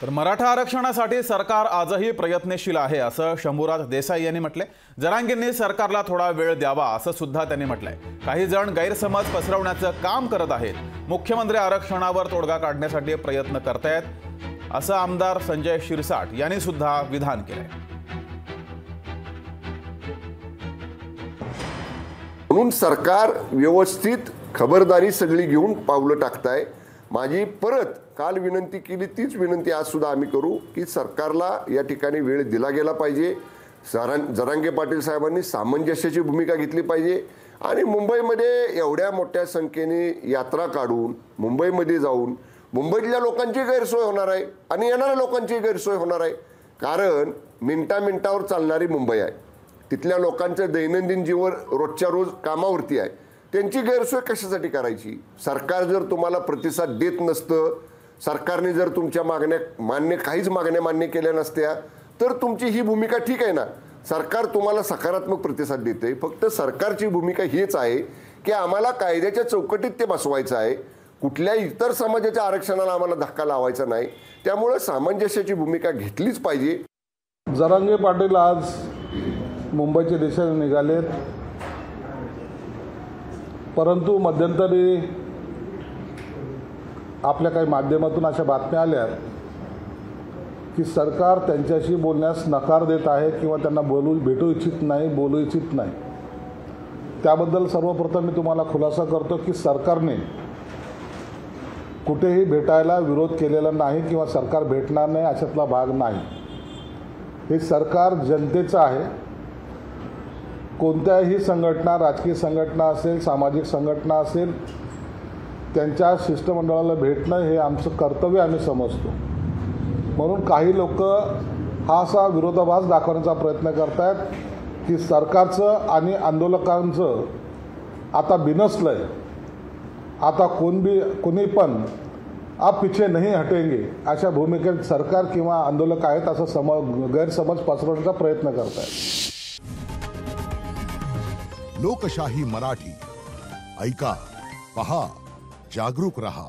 तर मराठा आरक्षणासाठी सरकार आजही प्रयत्नशील आहे असं शंभूराज देसाई यांनी म्हटले। जरांगेंनी सरकारला थोडा वेळ द्यावा असं सुद्धा त्यांनी म्हटलंय। काही जण गैरसमज पसरवण्याचं काम करत आहेत। मुख्यमंत्री आरक्षणावर तोडगा काढण्यासाठी प्रयत्न करतायत असं आमदार संजय शिरसाट यांनी सुद्धा विधान केलंय। म्हणून सरकार व्यवस्थित खबरदारी सगळी घेऊन पावलं टाकताय। माझी परत काल विनंती केली तीच विनंती आज सुद्धा आम्ही करू की सरकारला या ठिकाणी वेळ दिला गेला पाहिजे। जरांगे पाटील साहेबांनी सामंजस्याची भूमिका घेतली पाहिजे आणि मुंबईमध्ये एवढ्या मोठ्या संख्येने यात्रा काढून मुंबईमध्ये जाऊन मुंबईतल्या लोकांची गैरसोय होणार आहे आणि येणाऱ्या लोकांची गैरसोय होणार आहे। कारण मिनिटावर चालणारी मुंबई आहे। तिथल्या लोकांचं दैनंदिन जीवन रोजच्या रोज कामावरती आहे। त्यांची गैरसोय कशासाठी करायची? सरकार जर तुम्हाला प्रतिसाद देत नसतं, सरकारने जर तुमच्या काहीच मागण्या मान्य केल्या नसत्या तर तुमची ही भूमिका ठीक आहे ना। सरकार तुम्हाला सकारात्मक प्रतिसाद देते। फक्त सरकारची भूमिका हीच आहे की आम्हाला कायद्याच्या चौकटीत ते बसवायचं आहे। कुठल्या इतर समाजाच्या आरक्षणाला आम्हाला धक्का लावायचा नाही। त्यामुळे सामंजस्याची भूमिका घेतलीच पाहिजे। जरांगे पाटील आज मुंबईच्या दिशेने निघालेत, परंतु मध्यंतरी आपल्या काही माध्यमातून अशा बातम्या आल्या की सरकार त्यांच्याशी बोलण्यास नकार देत आहे किंवा त्यांना भेटू इच्छित नाही। त्याबद्दल सर्वप्रथम मी तुम्हाला खुलासा करतो की सरकारने कुठेही भेटायला विरोध केलेला नाही किंवा सरकार भेटणार नाही अशातला भाग नाही। हे सरकार जनतेचं आहे। कोणत्याही संघटना, राजकीय संघटना असेल, सामाजिक संघटना असेल, त्यांच्या शिष्टमंडळाला भेटणं हे आमचं कर्तव्य आम्ही समजतो। म्हणून काही लोक हा असा विरोधाभास दाखवण्याचा प्रयत्न करतात की सरकारचं आणि आंदोलकांचं आता बिनसलंय, आता कोणी पण आप पीछे नहीं हटेंगे अशा भूमिकेत सरकार किंवा आंदोलक आहेत असं गैरसमज पसरवण्याचा प्रयत्न करतात। लोकशाही मराठी ऐका, पहा, जागरूक रहा।